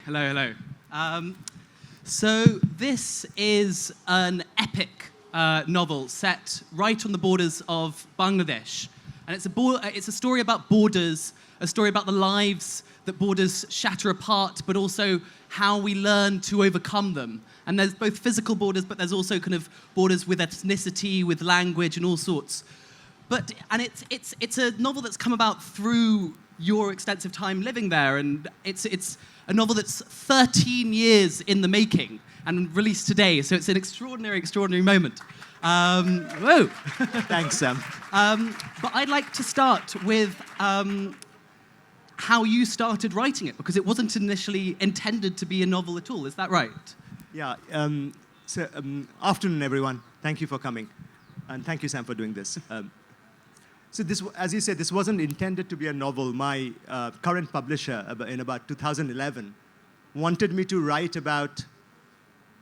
Hello, hello. So this is an epic novel set right on the borders of Bangladesh. And it's a story about borders, a story about the lives that borders shatter apart, but also how we learn to overcome them. And there's both physical borders, but there's also kind of borders with ethnicity, with language, and all sorts. It's a novel that's come about through your extensive time living there, and it's a novel that's 13 years in the making and released today, so it's an extraordinary moment. Whoa! Thanks, Sam. But I'd like to start with how you started writing it, because it wasn't initially intended to be a novel at all. Is that right? Yeah. Afternoon, everyone. Thank you for coming, and thank you, Sam, for doing this. So this, as you said, this wasn't intended to be a novel. My current publisher, in about 2011, wanted me to write about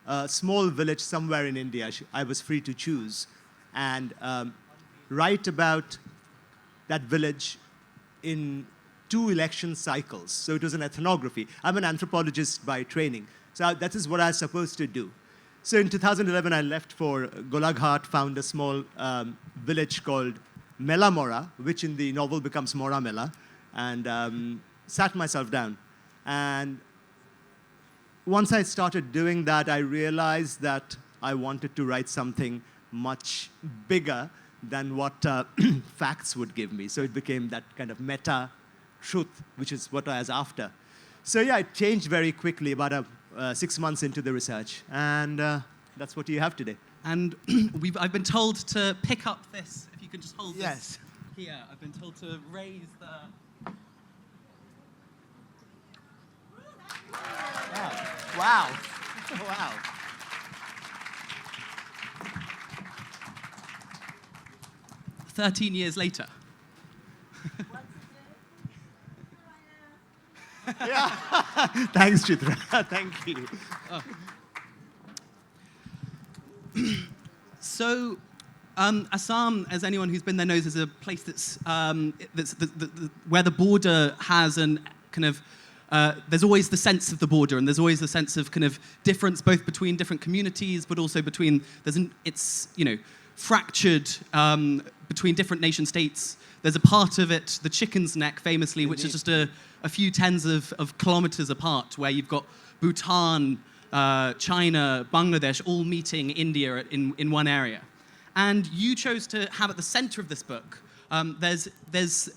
a small village somewhere in India. I was free to choose, and write about that village in 2 election cycles. So it was an ethnography. I'm an anthropologist by training, so that is what I was supposed to do. So in 2011, I left for Golaghat, found a small village called Mela Mora, which in the novel becomes Mora Mela, and sat myself down. And once I started doing that, I realized that I wanted to write something much bigger than what facts would give me. So it became that kind of meta truth, which is what I was after. So yeah, it changed very quickly, about 6 months into the research, and that's what you have today. And I've been told to pick up this. If you could just hold Yes. this here. I've been told to raise the... Wow. Wow. 13 years later. Yeah. Thanks, Chitra. Thank you. So, Assam, as anyone who's been there knows, is a place that's where the border has an kind of there's always the sense of the border, and there's always the sense of kind of difference both between different communities, but also between it's fractured between different nation states. There's a part of it, the Chicken's Neck, famously, which is just a few tens of kilometers apart, where you've got Bhutan, China, Bangladesh, all meeting India in one area. And you chose to have at the center of this book, there's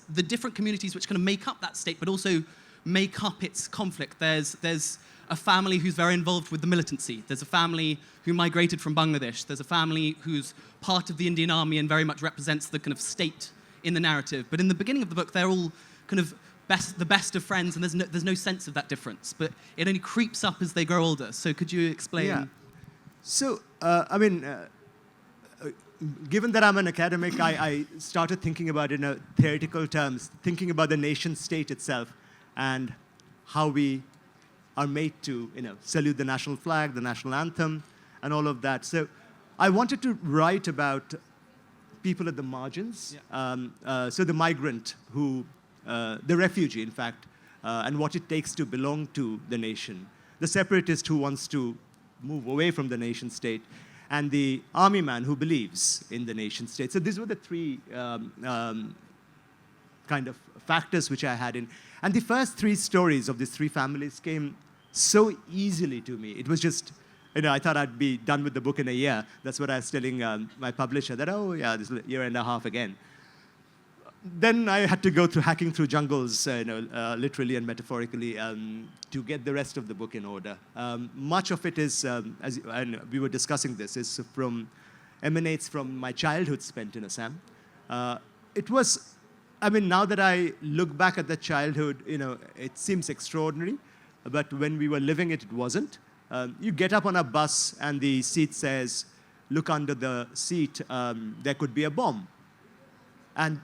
the different communities which kind of make up that state, but also make up its conflict. There's a family who's very involved with the militancy. There's a family who migrated from Bangladesh. There's a family who's part of the Indian army and very much represents the kind of state in the narrative. But in the beginning of the book, they're all kind of the best of friends, and there's no sense of that difference. But it only creeps up as they grow older. So could you explain? Yeah. So, given that I'm an academic, I started thinking about it in theoretical terms, thinking about the nation state itself and how we are made to salute the national flag, the national anthem, and all of that. So I wanted to write about people at the margins, yeah. So the migrant the refugee, in fact, and what it takes to belong to the nation, the separatist who wants to move away from the nation state, and the army man who believes in the nation state. So these were the 3 kind of factors which I had in. And the first 3 stories of these 3 families came so easily to me. It was just, I thought I'd be done with the book in a year. That's what I was telling my publisher, that, oh yeah, this year and a half again. Then I had to go through hacking through jungles, literally and metaphorically, to get the rest of the book in order. Much of it is, and we were discussing this, emanates from my childhood spent in Assam. It was, now that I look back at that childhood, it seems extraordinary, but when we were living it, it wasn't. You get up on a bus and the seat says, look under the seat, there could be a bomb. And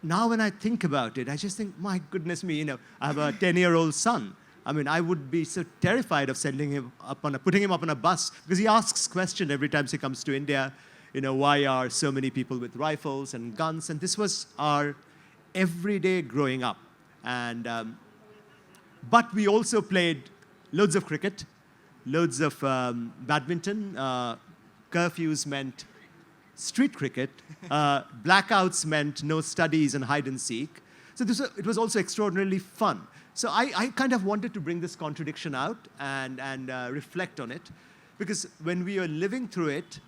now when I think about it, I just think, my goodness me, I have a 10-year-old son. I would be so terrified of putting him up on a bus, because he asks questions every time he comes to India. Why are so many people with rifles and guns? And this was our everyday growing up. And but we also played loads of cricket, loads of badminton. Curfews meant street cricket. Blackouts meant no studies and hide and seek. So it was also extraordinarily fun. So I kind of wanted to bring this contradiction out and reflect on it. Because when we are living through it,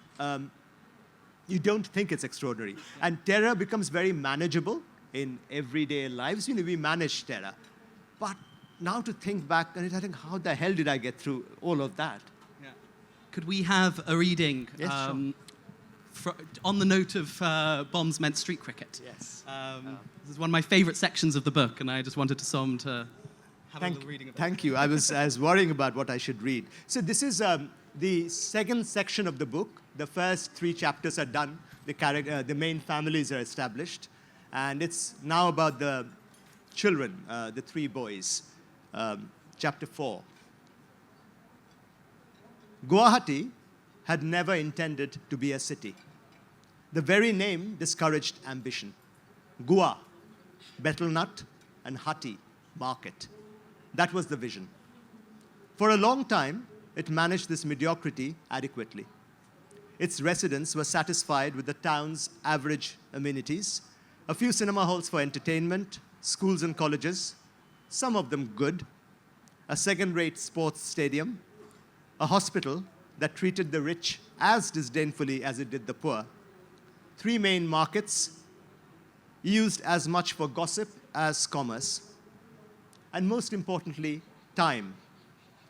you don't think it's extraordinary. And terror becomes very manageable in everyday lives. We manage terror. But now to think back, and I think, how the hell did I get through all of that? Yeah. Could we have a reading on the note of bombs meant street cricket? Yes. This is one of my favorite sections of the book, and I just wanted Som to have a little reading of it. Thank you. I was worrying about what I should read. So this is the second section of the book. The first 3 chapters are done. The main families are established. And it's now about the children, the 3 boys. Chapter 4. Guwahati had never intended to be a city. The very name discouraged ambition. Gua, betel nut, and hati, market. That was the vision. For a long time, it managed this mediocrity adequately. Its residents were satisfied with the town's average amenities, a few cinema halls for entertainment, schools and colleges, some of them good, a second-rate sports stadium, a hospital that treated the rich as disdainfully as it did the poor, 3 main markets, used as much for gossip as commerce, and most importantly, time,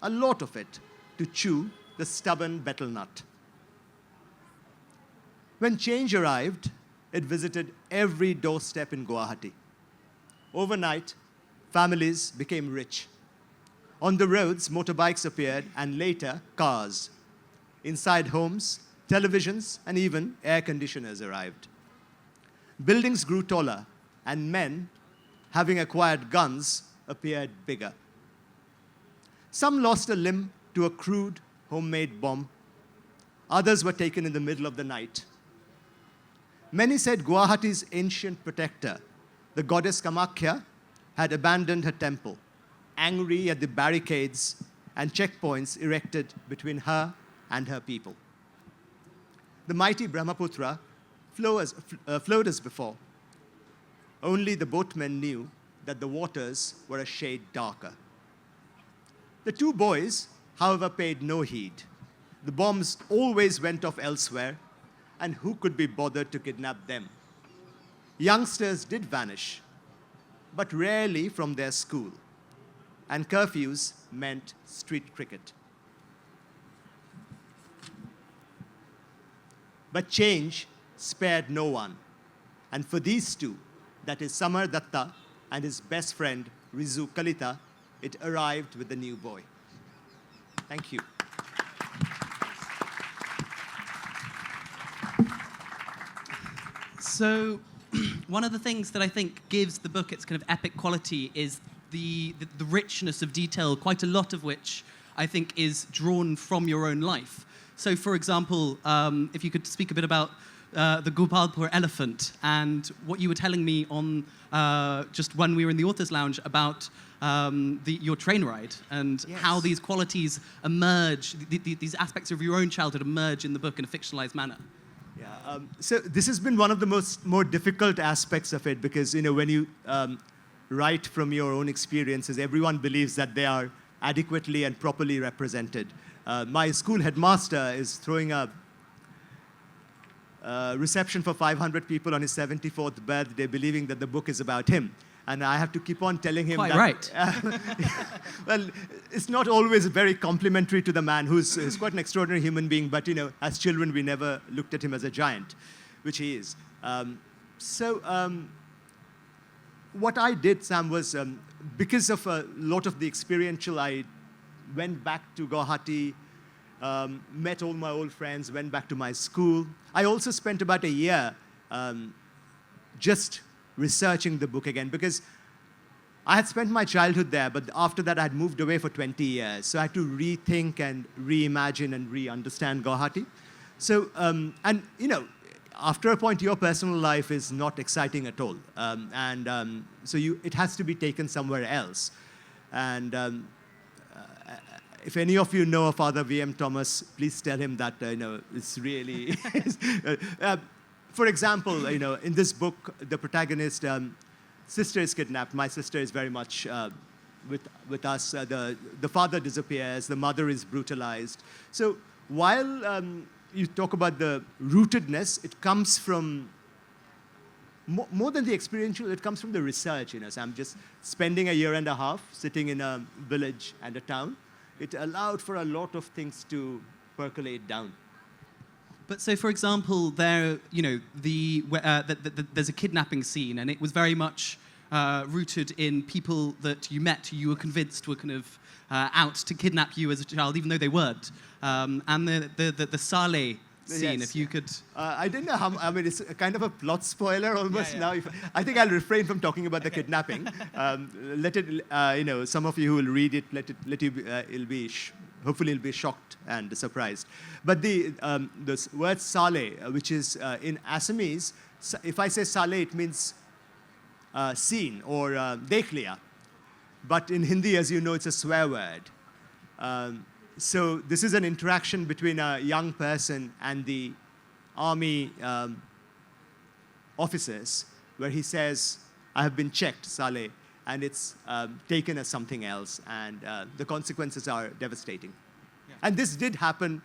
a lot of it, to chew the stubborn betel nut. When change arrived, it visited every doorstep in Guwahati. Overnight, families became rich. On the roads, motorbikes appeared, and later, cars. Inside homes, televisions, and even air conditioners arrived. Buildings grew taller, and men, having acquired guns, appeared bigger. Some lost a limb to a crude, homemade bomb. Others were taken in the middle of the night. Many said Guwahati's ancient protector, the goddess Kamakhya, had abandoned her temple, angry at the barricades and checkpoints erected between her and her people. The mighty Brahmaputra flowed as before. Only the boatmen knew that the waters were a shade darker. The 2 boys, however, paid no heed. The bombs always went off elsewhere, and who could be bothered to kidnap them? Youngsters did vanish, but rarely from their school, and curfews meant street cricket. But change spared no one, and for these 2, that is Samar Datta and his best friend Rizu Kalita, it arrived with the new boy. Thank you. So, one of the things that I think gives the book its kind of epic quality is the richness of detail, quite a lot of which I think is drawn from your own life. So, for example, if you could speak a bit about the Gopalpur elephant and what you were telling me on just when we were in the author's lounge about your train ride and how these qualities emerge, these aspects of your own childhood emerge in the book in a fictionalized manner. Yeah, so this has been one of the more difficult aspects of it because, when you write from your own experiences, everyone believes that they are adequately and properly represented. My school headmaster is throwing a reception for 500 people on his 74th birthday, believing that the book is about him. And I have to keep on telling him Quite that... right. Well, it's not always very complimentary to the man who's quite an extraordinary human being, but, as children, we never looked at him as a giant, which he is. What I did, Sam, was because of a lot of the experiential, I went back to Guwahati, met all my old friends, went back to my school. I also spent about a year just researching the book again because I had spent my childhood there, but after that I had moved away for 20 years. So I had to rethink and reimagine and re-understand Guwahati. So, after a point, your personal life is not exciting at all. So it has to be taken somewhere else. And if any of you know Father V.M. Thomas, please tell him that, it's really... for example, in this book, the protagonist, sister is kidnapped. My sister is very much with us. The father disappears. The mother is brutalized. So while you talk about the rootedness, it comes from... More than the experiential, it comes from the research. So I'm just spending a year and a half sitting in a village and a town. It allowed for a lot of things to percolate down. But so, for example, there's a kidnapping scene, and it was very much rooted in people that you met who you were convinced were kind of out to kidnap you as a child, even though they weren't. And the Saleh scene, yes. If you could... I didn't know how... I mean, it's a kind of a plot spoiler almost now. I think I'll refrain from talking about the kidnapping. Let it, some of you who will read it, hopefully it'll be shocked and surprised. But the word Saleh, which is in Assamese, if I say Saleh, it means seen or dekh liya. But in Hindi, as you know, it's a swear word. So this is an interaction between a young person and the army officers, where he says, I have been checked, Saleh, and it's taken as something else, and the consequences are devastating. Yeah. And this did happen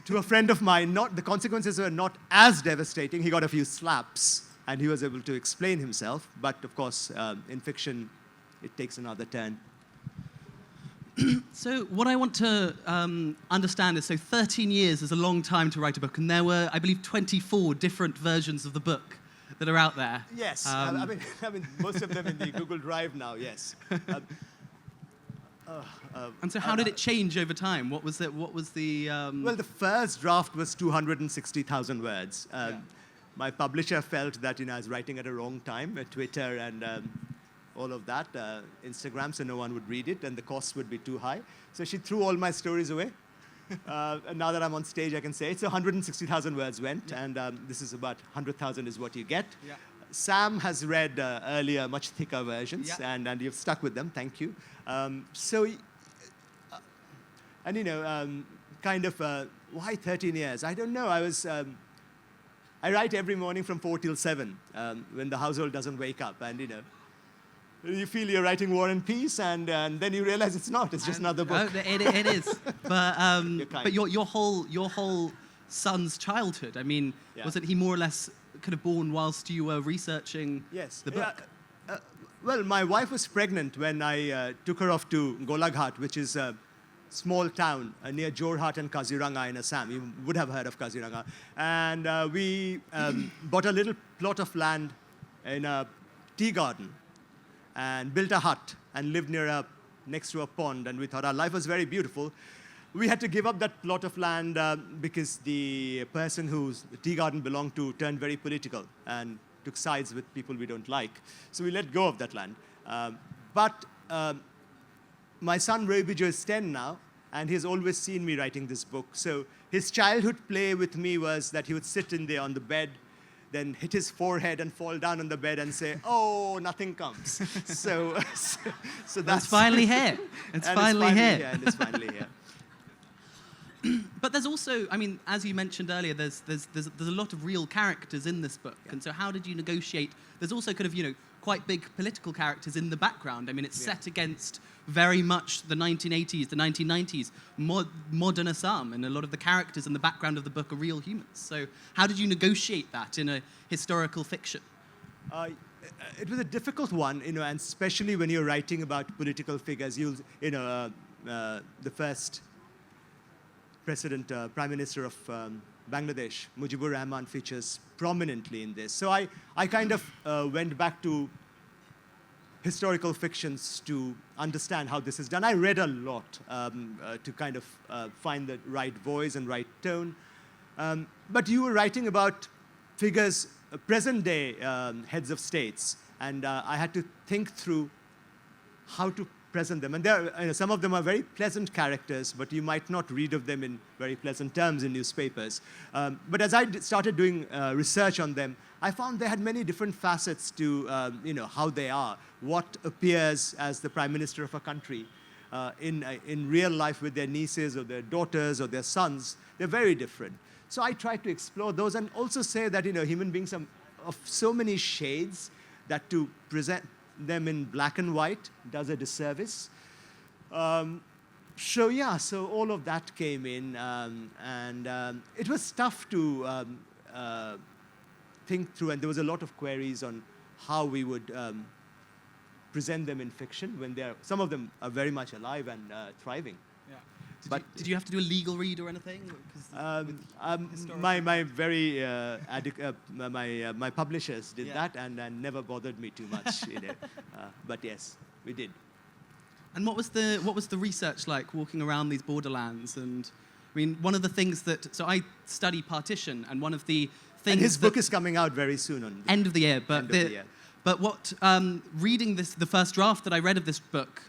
to a friend of mine. The consequences were not as devastating. He got a few slaps, and he was able to explain himself. But of course, in fiction, it takes another turn. So what I want to understand is, so 13 years is a long time to write a book, and there were, I believe, 24 different versions of the book that are out there. Yes, I mean, most of them in the Google Drive now, yes. And so how did it change over time? What was the... Well, the first draft was 260,000 words. My publisher felt that I was writing at a wrong time, at Twitter and... all of that, Instagram, so no one would read it, and the cost would be too high. So she threw all my stories away. And now that I'm on stage, I can say it's 160,000 words went, and this is about 100,000 is what you get. Yeah. Sam has read earlier, much thicker versions, and you've stuck with them. Thank you. Why 13 years? I don't know. I write every morning from 4 till 7 when the household doesn't wake up, and you feel you're writing War and Peace, and then you realize it's not. It's just another book. It is. But your whole son's childhood. I mean, wasn't he more or less kind of born whilst you were researching the book? Well, my wife was pregnant when I took her off to Golaghat, which is a small town near Jorhat and Kaziranga in Assam. You would have heard of Kaziranga. And we bought a little plot of land in a tea garden and built a hut and lived next to a pond, and we thought our life was very beautiful. We had to give up that plot of land because the person whose tea garden belonged to turned very political and took sides with people we don't like. So we let go of that land. But my son Robijo is 10 now, and he's always seen me writing this book. So his childhood play with me was that he would sit in there on the bed, then hit his forehead and fall down on the bed and say, "Oh, nothing comes." So that's finally here. It's finally here. And it's finally here. But there's also, I mean, as you mentioned earlier, there's a lot of real characters in this book, and so how did you negotiate? There's also kind of quite big political characters in the background. I mean, it's set against very much the 1980s, the 1990s, modern Assam, and a lot of the characters in the background of the book are real humans. So how did you negotiate that in a historical fiction? It was a difficult one, and especially when you're writing about political figures. The first president, prime minister of Bangladesh, Mujibur Rahman, features prominently in this. So I kind of went back to historical fictions to understand how this is done. I read a lot to kind of find the right voice and right tone. But you were writing about figures, present-day heads of states, and I had to think through how to present them. And some of them are very pleasant characters, but you might not read of them in very pleasant terms in newspapers. But as I started doing research on them, I found they had many different facets to how they are, what appears as the prime minister of a country, in real life with their nieces or their daughters or their sons, they're very different. So I try to explore those and also say that, human beings are of so many shades that to present them in black and white does a disservice. So all of that came in, and it was tough to think through, and there was a lot of queries on how we would present them in fiction when some of them are very much alive and thriving. Yeah. Did you have to do a legal read or anything? My very my publishers did that and never bothered me too much. But yes, we did. And what was the research like walking around these borderlands? And I mean, one of the things so I study partition, and one of the things. And his book is coming out very soon on end of the year. But what reading the first draft that I read of this book,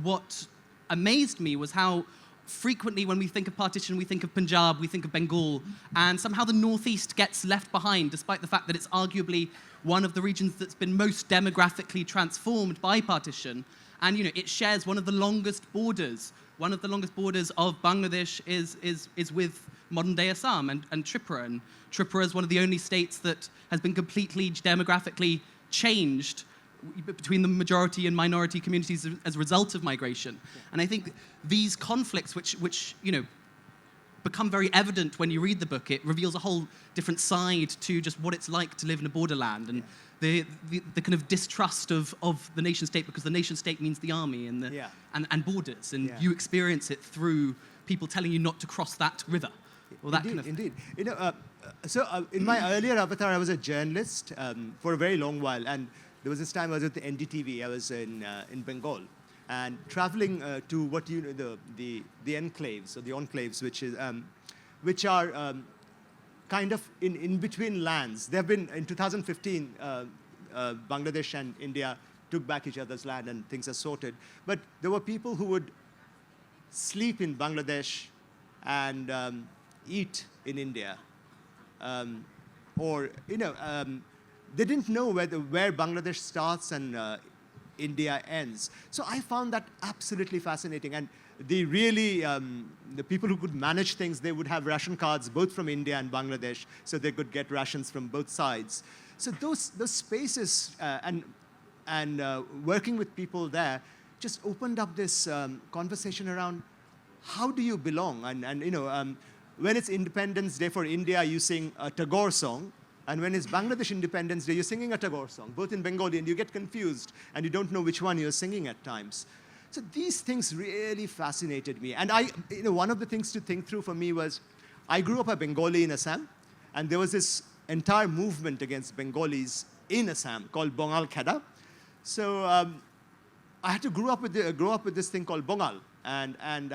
what amazed me was how frequently when we think of partition, we think of Punjab, we think of Bengal, and somehow the Northeast gets left behind, despite the fact that it's arguably one of the regions that's been most demographically transformed by partition. And it shares one of the longest borders. One of the longest borders of Bangladesh is with modern-day Assam and Tripura. And Tripura is one of the only states that has been completely demographically changed between the majority and minority communities as a result of migration. Yeah. And I think these conflicts, which become very evident when you read the book, it reveals a whole different side to just what it's like to live in a borderland, and the kind of distrust of the nation state, because the nation state means the army and borders, and you experience it through people telling you not to cross that river. Or that Indeed. In my earlier avatar, I was a journalist for a very long while, and there was this time I was at the NDTV. I was in Bengal, and traveling to what the Enclaves or the Enclaves, which are kind of in between lands. There have been in 2015, Bangladesh and India took back each other's land, and things are sorted. But there were people who would sleep in Bangladesh and eat in India, they didn't know where Bangladesh starts and India ends. So I found that absolutely fascinating. And the people who could manage things, they would have ration cards both from India and Bangladesh, so they could get rations from both sides. So those spaces and working with people there just opened up this conversation around how do you belong? And when it's Independence Day for India, you sing a Tagore song. And when it's Bangladesh Independence Day, you're singing a Tagore song, both in Bengali, and you get confused, and you don't know which one you're singing at times. So these things really fascinated me. And one of the things to think through for me was, I grew up a Bengali in Assam, and there was this entire movement against Bengalis in Assam called Bongal Kheda. So I had to grow up with this thing called Bongal, and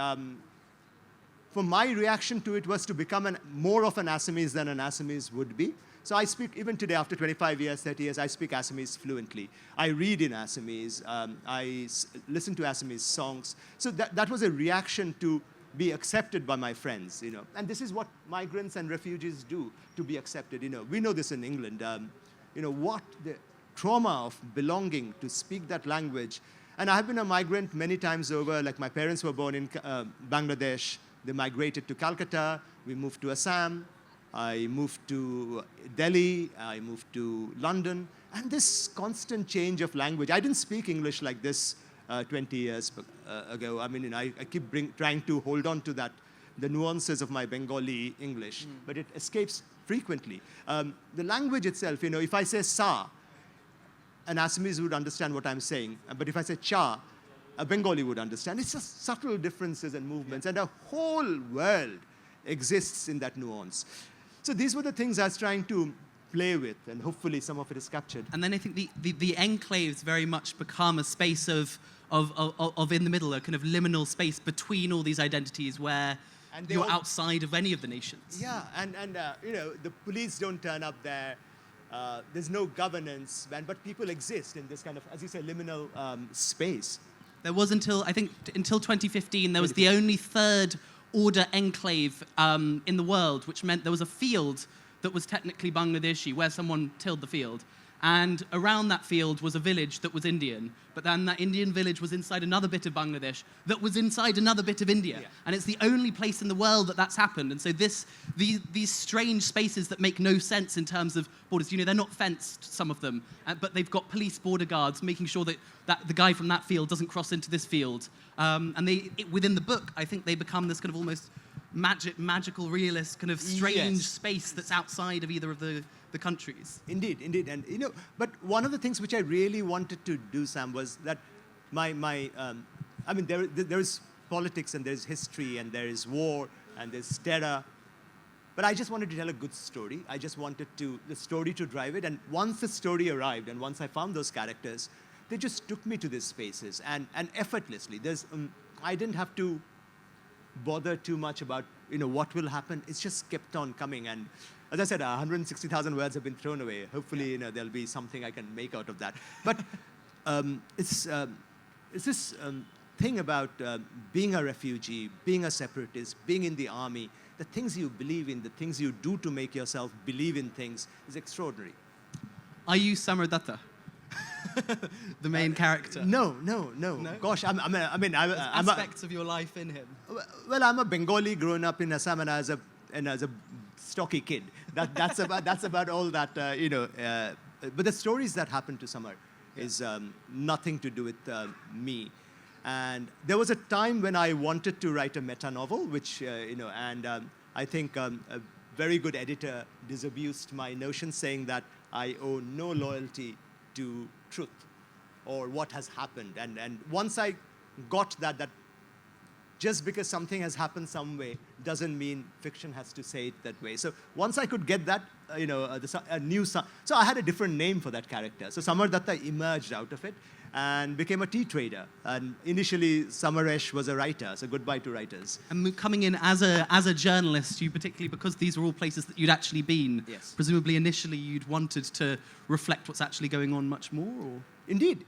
for my reaction to it was to become more of an Assamese than an Assamese would be. So I speak, even today, after 25 years, 30 years, I speak Assamese fluently. I read in Assamese. I listen to Assamese songs. So that was a reaction to be accepted by my friends, And this is what migrants and refugees do to be accepted, We know this in England, what the trauma of belonging, to speak that language. And I have been a migrant many times over. Like, my parents were born in Bangladesh. They migrated to Calcutta. We moved to Assam. I moved to Delhi, I moved to London, and this constant change of language. I didn't speak English like this 20 years ago. I mean, I keep trying to hold on to the nuances of my Bengali English, but it escapes frequently. The language itself, if I say sa, an Assamese would understand what I'm saying, but if I say cha, a Bengali would understand. It's just subtle differences and movements, and a whole world exists in that nuance. So these were the things I was trying to play with, and hopefully some of it is captured. And then I think the enclaves very much become a space of in the middle, a kind of liminal space between all these identities where you're outside of any of the nations. Yeah, and the police don't turn up there. There's no governance, but people exist in this kind of, as you say, liminal space. There was until 2015, there was the only third order enclave in the world, which meant there was a field that was technically Bangladeshi, where someone tilled the field. And around that field was a village that was Indian, but then that Indian village was inside another bit of Bangladesh that was inside another bit of India. Yeah. And it's the only place in the world that that's happened. And so these strange spaces that make no sense in terms of borders, they're not fenced, some of them, but they've got police border guards making sure that the guy from that field doesn't cross into this field. And within the book, I think they become this kind of almost magical, realist, kind of strange space that's outside of either of the countries. Indeed. And, but one of the things which I really wanted to do, Sam, was that there is politics and there's history and there is war and there's terror. But I just wanted to tell a good story. I just wanted the story to drive it. And once the story arrived and once I found those characters, they just took me to these spaces and effortlessly. I didn't have to bother too much about, what will happen. It's just kept on coming. And as I said, 160,000 words have been thrown away. Hopefully, there'll be something I can make out of that. But it's this thing about being a refugee, being a separatist, being in the army. The things you believe in, the things you do to make yourself believe in things is extraordinary. Are you Samardata? The main character? No. Gosh, I'm aspects of your life in him. Well, I'm a Bengali grown up in Assam and as a stocky kid. That's about all that, But the stories that happen to Samar is nothing to do with me. And there was a time when I wanted to write a meta-novel, which, I think a very good editor disabused my notion, saying that I owe no loyalty to truth or what has happened. And once I got that just because something has happened some way doesn't mean fiction has to say it that way. So once I could get that, so I had a different name for that character. So Samar Datta emerged out of it and became a tea trader. And initially, Samaresh was a writer, so goodbye to writers. And coming in as a journalist, you particularly, because these were all places that you'd actually been, yes. Presumably initially you'd wanted to reflect what's actually going on much more? Or? Indeed.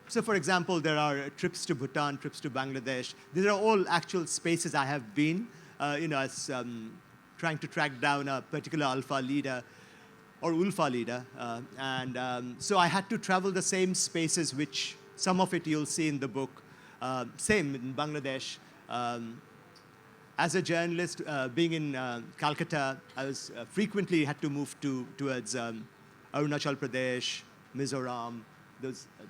So for example, there are trips to Bhutan, trips to Bangladesh. These are all actual spaces I have been, as trying to track down a particular alpha leader or Ulfa leader. So I had to travel the same spaces, which some of it you'll see in the book. Same in Bangladesh. As a journalist, being in Calcutta, I was frequently had to move towards Arunachal Pradesh, Mizoram,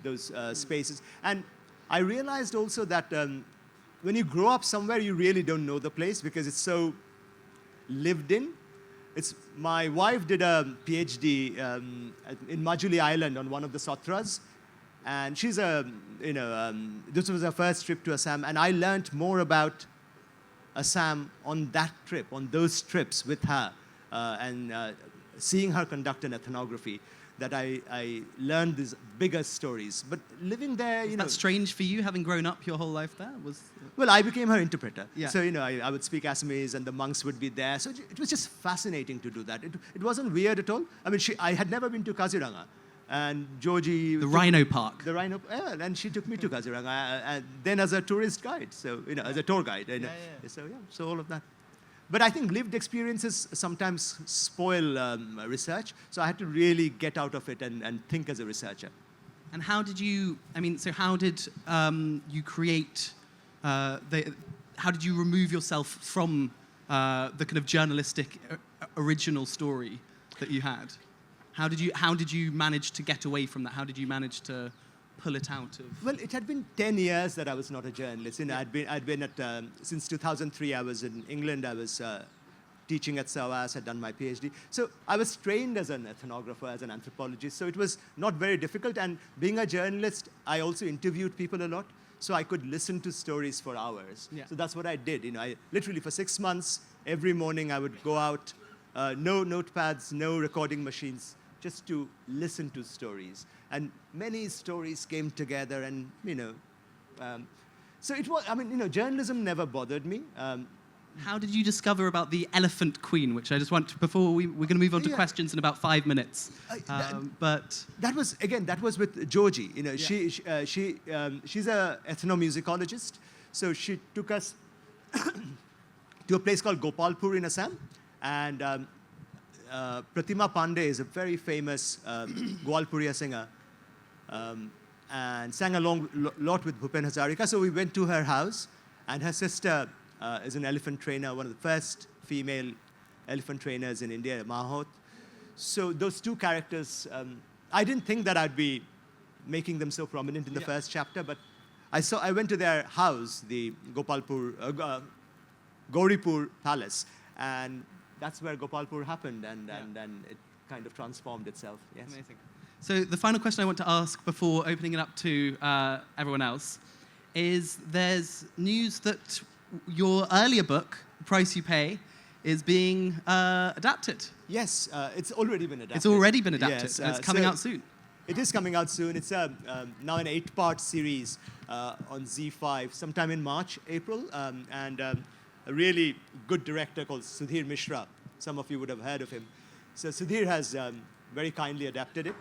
those spaces. And I realized also that when you grow up somewhere, you really don't know the place because it's so lived in. My wife did a PhD in Majuli Island on one of the Satras, and she's this was her first trip to Assam, and I learned more about Assam on that trip, on those trips with her, and seeing her conduct an ethnography, that I learned these bigger stories. But living there, Was that strange for you, having grown up your whole life there? Well, I became her interpreter. Yeah. So, I would speak Assamese and the monks would be there. So it was just fascinating to do that. It wasn't weird at all. I mean, I had never been to Kaziranga. And Georgie... The Rhino Park. The Rhino... Yeah, and she took me to Kaziranga. And then as a tourist guide. So, as a tour guide. So all of that. But I think lived experiences sometimes spoil research. So I had to really get out of it and think as a researcher. And how did you, how did you create, how did you remove yourself from the kind of journalistic original story that you had? How did you manage to get away from that? How did you manage to pull it out of? Well, it had been 10 years that I was not a journalist. I'd been at, since 2003, I was in England. I was teaching at SOAS, had done my PhD. So I was trained as an ethnographer, as an anthropologist. So it was not very difficult. And being a journalist, I also interviewed people a lot. So I could listen to stories for hours. Yeah. So that's what I did. I literally for 6 months, every morning I would go out, no notepads, no recording machines, just to listen to stories. And many stories came together and, so it was, journalism never bothered me. How did you discover about the Elephant Queen, which I just want, before we're going to move on to questions in about 5 minutes. But that was with Georgie. She's a ethnomusicologist. So she took us to a place called Gopalpur in Assam. And Pratima Pandey is a very famous Gwalpuriya singer, and sang a lot with Bhupen Hazarika. So we went to her house, and her sister is an elephant trainer, one of the first female elephant trainers in India, Mahot. So those two characters, I didn't think that I'd be making them so prominent in the first chapter, but I went to their house, the Gauripur Palace, and that's where Gopalpur happened, and it kind of transformed itself. Yes. Amazing. So the final question I want to ask before opening it up to everyone else is there's news that your earlier book, The Price You Pay, is being adapted. Yes, it's already been adapted. It's already been adapted, yes, and it's coming out soon. It is coming out soon. It's now an 8-part series on Z5, sometime in March, April, and a really good director called Sudhir Mishra. Some of you would have heard of him. So Sudhir has very kindly adapted it.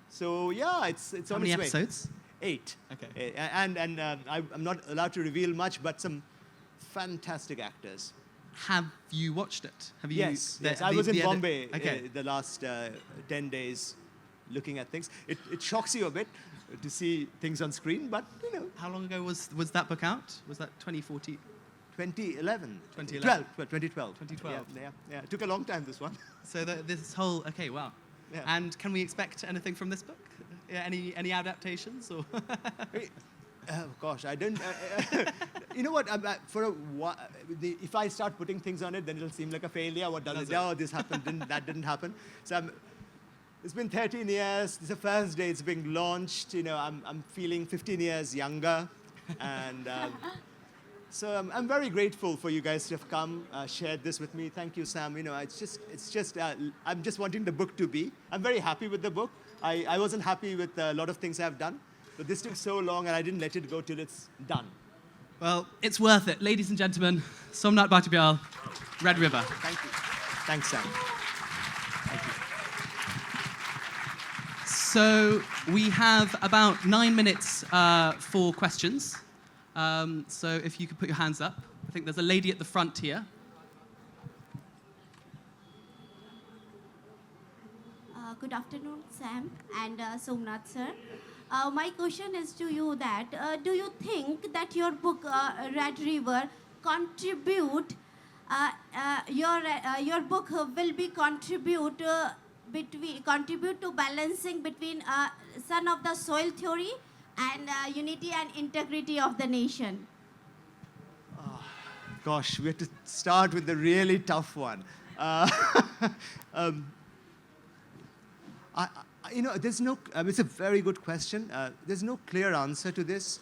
So yeah, it's on its way. How many episodes? 8. Okay. And I'm not allowed to reveal much, but some fantastic actors. Have you watched it? Have you? Yes. I was in Bombay the last 10 days looking at things. It shocks you a bit to see things on screen, but you know. How long ago was that book out? Was that 2014? 2011. 2012. Yeah. It took a long time, this one. So this whole, okay, wow. Yeah. And can we expect anything from this book? Yeah, any adaptations or? Oh gosh, I don't. You know what? If I start putting things on it, then it'll seem like a failure. What does it? Oh, this happened. That didn't happen. So it's been 13 years. This is the first day it's being launched. You know, I'm feeling 15 years younger, and so I'm very grateful for you guys to have come, shared this with me. Thank you, Sam. You know, it's just I'm just wanting the book to be. I'm very happy with the book. I wasn't happy with a lot of things I've done. But this took so long, and I didn't let it go till it's done. Well, it's worth it. Ladies and gentlemen, Somnath Batabyal, Red River. Thank you. Thanks, Sam. Thank you. So we have about 9 minutes for questions. So if you could put your hands up. I think there's a lady at the front here. Good afternoon, Sam and Somnath, sir. My question is to you that, do you think that your book, Red River, contribute contribute to balancing between son of the soil theory and unity and integrity of the nation? Gosh, we have to start with the really tough one. There's no. It's a very good question. There's no clear answer to this.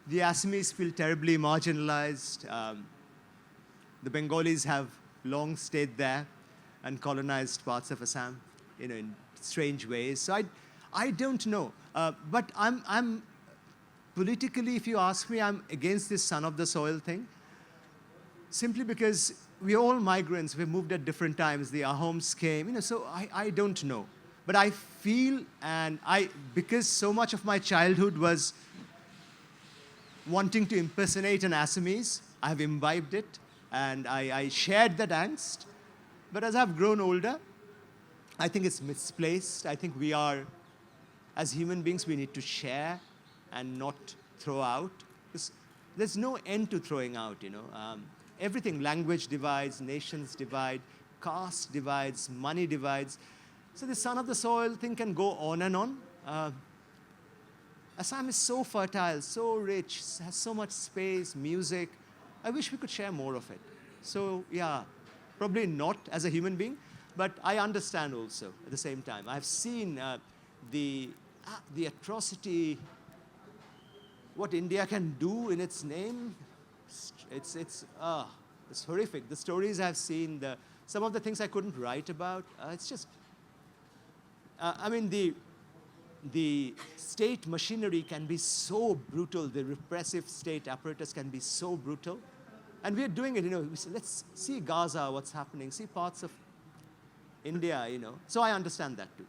The Assamese feel terribly marginalized. The Bengalis have long stayed there and colonized parts of Assam, in strange ways. So I don't know. But I'm politically, if you ask me, I'm against this son of the soil thing. Simply because we're all migrants. We moved at different times. The Ahoms came. So I don't know. But I feel, because so much of my childhood was wanting to impersonate an Assamese, I've imbibed it, and I shared that angst. But as I've grown older, I think it's misplaced. I think we are, as human beings, we need to share and not throw out. There's no end to throwing out, Everything, language divides, nations divide, caste divides, money divides. So the son of the soil thing can go on and on. Assam is so fertile, so rich, has so much space, music. I wish we could share more of it. So yeah, probably not as a human being, but I understand also at the same time. I've seen the atrocity, what India can do in its name. It's horrific. The stories I've seen, some of the things I couldn't write about. It's just. The state machinery can be so brutal. The repressive state apparatus can be so brutal. And we're doing it, let's see Gaza, what's happening, see parts of India, So I understand that too.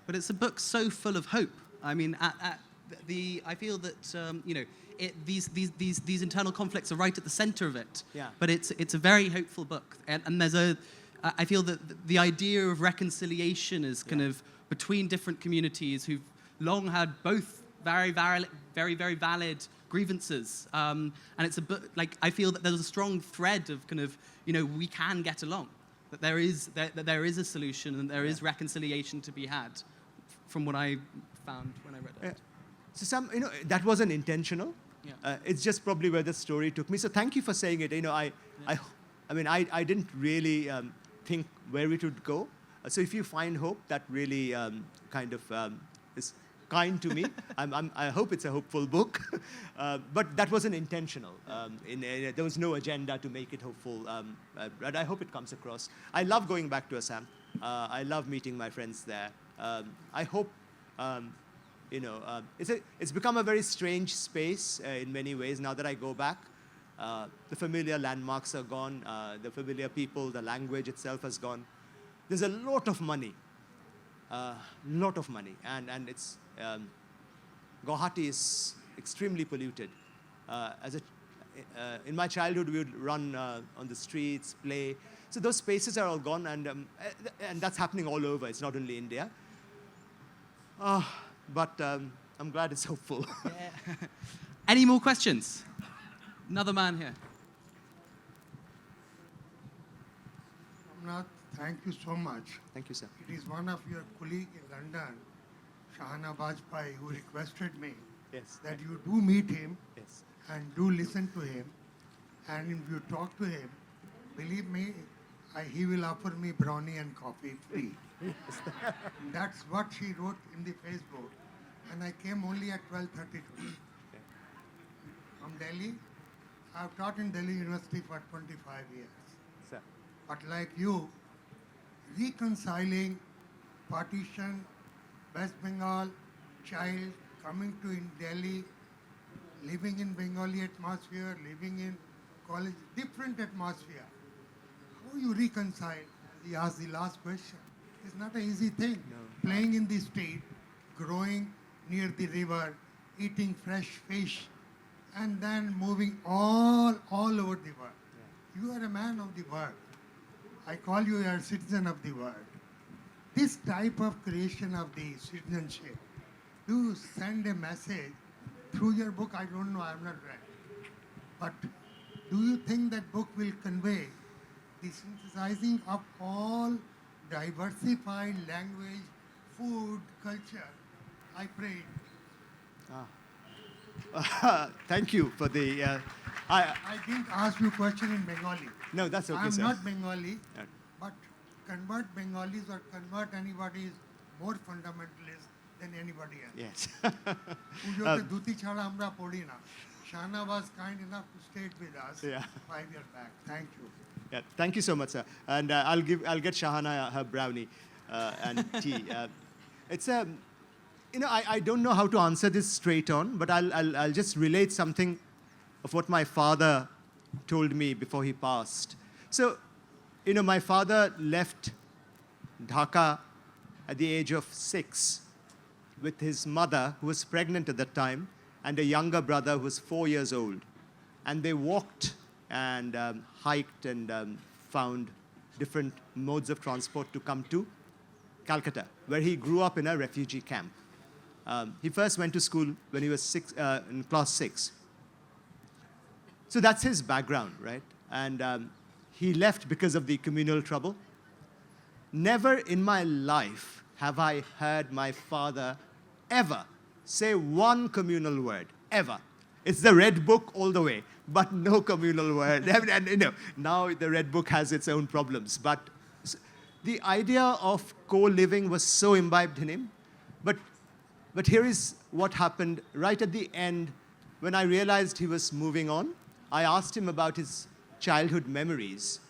But it's a book so full of hope. I mean, I feel that, these internal conflicts are right at the center of it. Yeah. But it's a very hopeful book. And there's I feel that the idea of reconciliation is kind of between different communities who've long had both very valid grievances. And it's I feel that there's a strong thread of kind of, we can get along. That there is a solution and there is reconciliation to be had, from what I found when I read it. So Sam, that wasn't intentional. Yeah. It's just probably where the story took me. So thank you for saying it. I didn't really think where it would go. So if you find hope, that really is kind to me. I hope it's a hopeful book. But that wasn't intentional. There was no agenda to make it hopeful. But I hope it comes across. I love going back to Assam. I love meeting my friends there. I hope, it's become a very strange space in many ways now that I go back. The familiar landmarks are gone. The familiar people, the language itself has gone. There's a lot of money. And it's Guwahati is extremely polluted. In my childhood, we would run on the streets, play. So those spaces are all gone, and that's happening all over. It's not only India. But I'm glad it's hopeful. Yeah. Any more questions? Another man here. Somnath, thank you so much. Thank you, sir. It is one of your colleagues in London, Shahana Bajpai, who requested me that you do meet him and do listen to him. And if you talk to him, believe me, he will offer me brownie and coffee free. That's what she wrote in the Facebook. And I came only at 12:32 from Delhi. I've taught in Delhi University for 25 years. Sir. But like you, reconciling partition, West Bengal, child coming to in Delhi, living in Bengali atmosphere, living in college, different atmosphere. How you reconcile? He asked the last question. It's not an easy thing. No. Playing in the street, growing near the river, eating fresh fish, and then moving all over the world. Yeah. You are a man of the world. I call you a citizen of the world. This type of creation of the citizenship, do send a message through your book. I don't know, I have not read. But do you think that book will convey the synthesizing of all diversified language, food, culture? I prayed. Thank you for the... I didn't ask you a question in Bengali. No, that's okay, I'm sir. not Bengali, but convert Bengalis or convert anybody is more fundamentalist than anybody else. Yes. Pujote dhuti chhada amra podi na. Shana was kind enough to stay with us 5 years back. Thank you. Yeah, thank you so much, sir. And I'll get Shahana her brownie and tea. It's a... I don't know how to answer this straight on, but I'll just relate something of what my father told me before he passed. So, my father left Dhaka at the age of 6 with his mother, who was pregnant at that time, and a younger brother who was 4 years old. And they walked and hiked and found different modes of transport to come to Calcutta, where he grew up in a refugee camp. He first went to school when he was in class 6. So that's his background, right? And he left because of the communal trouble. Never in my life have I heard my father ever say one communal word, ever. It's the Red Book all the way, but no communal word. And now the Red Book has its own problems, but the idea of co-living was so imbibed in him. But here is what happened right at the end. When I realized he was moving on, I asked him about his childhood memories.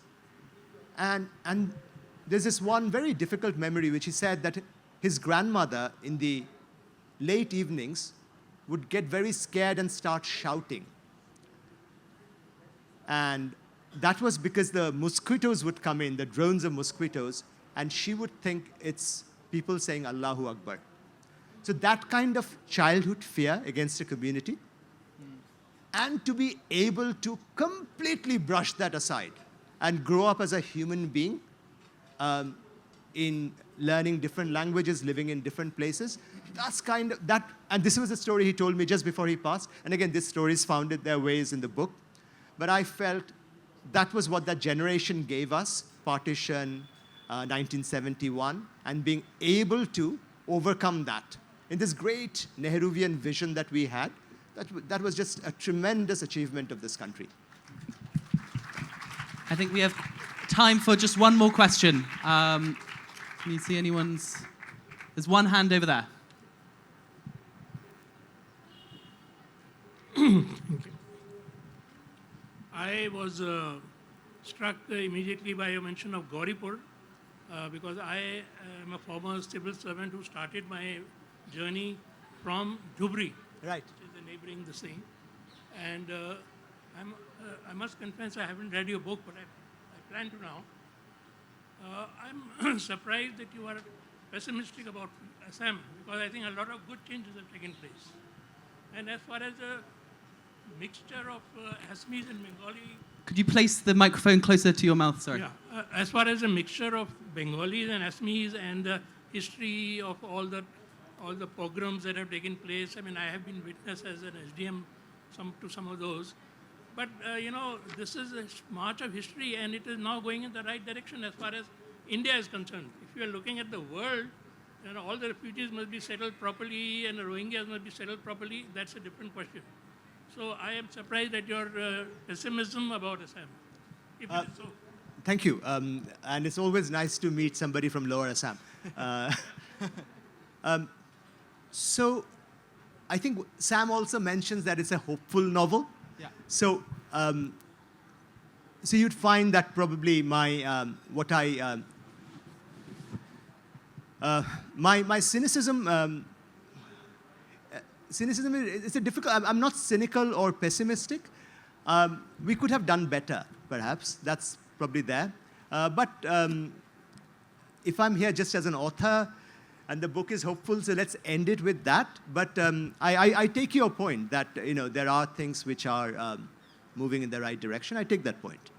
And there's this one very difficult memory which he said that his grandmother in the late evenings would get very scared and start shouting. And that was because the mosquitoes would come in, the drones of mosquitoes, and she would think it's people saying Allahu Akbar. So that kind of childhood fear against a community, and to be able to completely brush that aside and grow up as a human being in learning different languages, living in different places. That's kind of that, and this was a story he told me just before he passed. And again, these stories found their ways in the book. But I felt that was what that generation gave us, partition, 1971, and being able to overcome that. In this great Nehruvian vision that we had, that was just a tremendous achievement of this country. I think we have time for just one more question. Can you see anyone's? There's one hand over there. Thank you. I was struck immediately by your mention of Gauripur because I am a former civil servant who started my journey from Dhubri, Right. which is the neighboring the same. And I must confess I haven't read your book, but I plan to now. I'm surprised that you are pessimistic about Assam because I think a lot of good changes have taken place. And as far as the mixture of Assamese and Bengali, Could you place the microphone closer to your mouth? Sorry. yeah, as far as a mixture of Bengalis and Assamese and the history of all the pogroms that have taken place, I mean, I have been witness as an SDM to some of those. But, this is a march of history and it is now going in the right direction as far as India is concerned. If you are looking at the world, all the refugees must be settled properly and the Rohingyas must be settled properly. That's a different question. So I am surprised at your pessimism about Assam, if it is so. Thank you. And it's always nice to meet somebody from Lower Assam. So I think Sam also mentions that it's a hopeful novel. Yeah. So, so you'd find that probably my my cynicism. Cynicism is a difficult. I'm not cynical or pessimistic. We could have done better, perhaps. That's probably there. But if I'm here just as an author, and the book is hopeful, so let's end it with that. But I take your point that there are things which are moving in the right direction. I take that point.